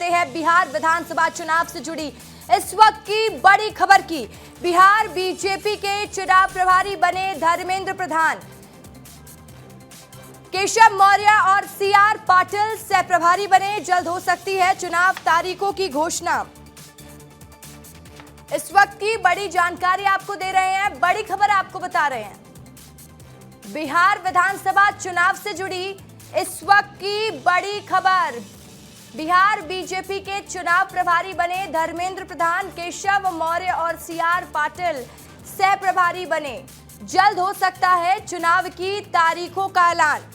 गई है बिहार विधानसभा चुनाव से जुड़ी इस वक्त की बड़ी खबर की। बिहार बीजेपी के चुनाव प्रभारी बने धर्मेंद्र प्रधान। केशव मौर्य और सीआर पाटिल सह प्रभारी बने। जल्द हो सकती है चुनाव तारीखों की घोषणा। इस वक्त की बड़ी जानकारी आपको दे रहे हैं, बड़ी खबर आपको बता रहे हैं। बिहार विधानसभा चुनाव से जुड़ी इस वक्त की बड़ी खबर। बिहार बीजेपी के चुनाव प्रभारी बने धर्मेंद्र प्रधान। केशव मौर्य और सीआर पाटिल सह प्रभारी बने। जल्द हो सकता है चुनाव की तारीखों का ऐलान।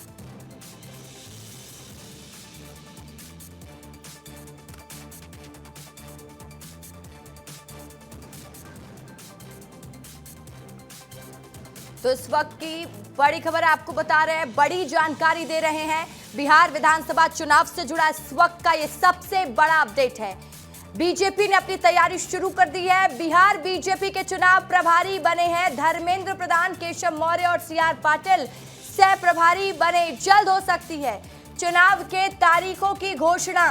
तो इस वक्त की बड़ी खबर आपको बता रहे हैं, बड़ी जानकारी दे रहे हैं। बिहार विधानसभा चुनाव से जुड़ा इस वक्त का ये सबसे बड़ा अपडेट है। बीजेपी ने अपनी तैयारी शुरू कर दी है। बिहार बीजेपी के चुनाव प्रभारी बने हैं धर्मेंद्र प्रधान। केशव मौर्य और सीआर पाटिल सह प्रभारी बने। जल्द हो सकती है चुनाव के तारीखों की घोषणा।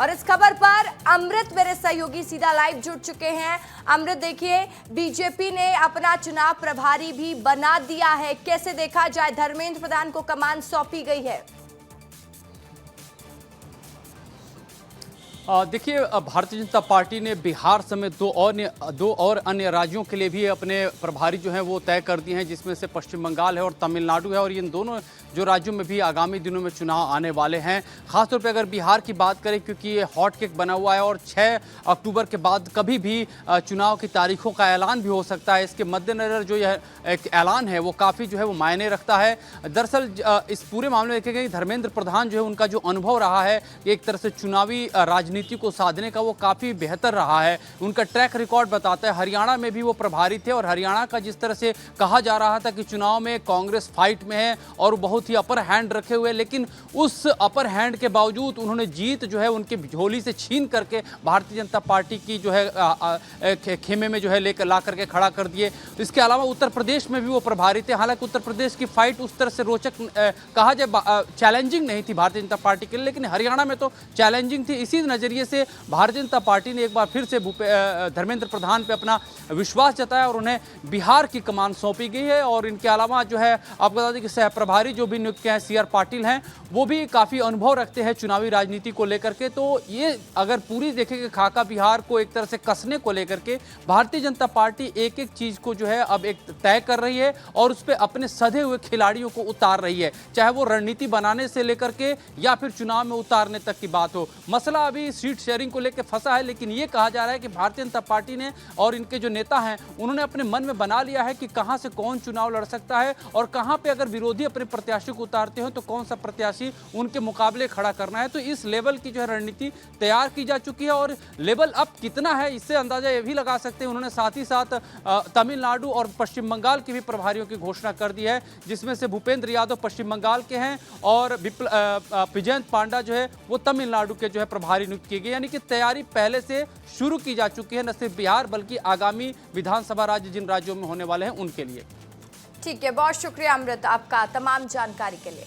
और इस खबर पर अमृत मेरे सहयोगी सीधा लाइव जुड़ चुके हैं। अमृत, देखिए, बीजेपी ने अपना चुनाव प्रभारी भी बना दिया है। कैसे देखा जाए, धर्मेंद्र प्रधान को कमान सौंपी गई है। देखिए, भारतीय जनता पार्टी ने बिहार समेत दो और अन्य राज्यों के लिए भी अपने प्रभारी जो हैं वो तय कर दिए हैं, जिसमें से पश्चिम बंगाल है और तमिलनाडु है। और इन दोनों जो राज्यों में भी आगामी दिनों में चुनाव आने वाले हैं। खासतौर पे अगर बिहार की बात करें, क्योंकि ये हॉट केक बना हुआ है और 6 अक्टूबर के बाद कभी भी चुनाव की तारीखों का ऐलान भी हो सकता है। इसके मद्देनजर जो यह एक ऐलान है वो काफ़ी जो है वो मायने रखता है। दरअसल इस पूरे मामले में देखेंगे, धर्मेंद्र प्रधान जो है उनका जो अनुभव रहा है एक तरह से चुनावी राजनीति को साधने का, वो काफ़ी बेहतर रहा है। उनका ट्रैक रिकॉर्ड बताता है। हरियाणा में भी वो प्रभारी थे और हरियाणा का जिस तरह से कहा जा रहा था कि चुनाव में कांग्रेस फाइट में है और बहुत ही अपर हैंड रखे हुए, लेकिन उस अपर हैंड के बावजूद उन्होंने जीत जो है उनके झोली से छीन करके भारतीय जनता पार्टी की जो है खेमे में जो है लेकर ला करके खड़ा कर दिए। इसके अलावा उत्तर प्रदेश में भी वो प्रभारी थे। हालांकि उत्तर प्रदेश की फाइट उस तरह से रोचक कहा जाए चैलेंजिंग नहीं थी भारतीय जनता पार्टी के लिए, लेकिन हरियाणा में तो चैलेंजिंग थी। इसी नजरिए से भारतीय जनता पार्टी ने एक बार फिर से धर्मेंद्र प्रधान पे अपना विश्वास जताया और उन्हें बिहार की कमान सौंपी गई है। और इनके अलावा जो है आपको बता दें कि सह प्रभारी जो भी नियुक्त हैं सीआर पाटिल हैं, वो भी काफ़ी अनुभव रखते हैं चुनावी राजनीति को लेकर के। तो ये अगर पूरी देखेंगे खाका बिहार को एक तरह से कसने को लेकर के भारतीय जनता पार्टी एक एक चीज़ को जो है अब एक तय कर रही है और उस पर अपने सधे हुए खिलाड़ियों को उतार रही है, चाहे वो रणनीति बनाने से लेकर के या फिर चुनाव में उतारने तक की बात हो। मसला अभी सीट शेयरिंग को लेकर फंसा है, लेकिन ये कहा जा रहा है कि भारतीय जनता पार्टी ने और इनके जो नेता हैं उन्होंने अपने मन में बना लिया है कि कहां से कौन चुनाव लड़ सकता है और कहां पे अगर विरोधी अपने प्रत्याशी को उतारते हो तो कौन सा प्रत्याशी उनके मुकाबले खड़ा करना है। तो इस लेवल की जो है रणनीति तैयार की जा चुकी है और लेवल अप कितना है इससे अंदाजा ये भी लगा सकते हैं। उन्होंने साथ ही साथ तमिलनाडु और पश्चिम बंगाल के भी प्रभारियों की घोषणा कर दी है, जिसमें से भूपेंद्र यादव पश्चिम बंगाल के हैं और विजयंत पांडा जो है वो तमिलनाडु के जो है प्रभारी नियुक्त किए गए। यानी कि तैयारी पहले से शुरू की जा चुकी है, न सिर्फ बिहार बल्कि आगामी विधानसभा राज्य जिन राज्यों में होने वाले हैं उनके लिए। ठीक है, बहुत शुक्रिया अमृत आपका तमाम जानकारी के लिए।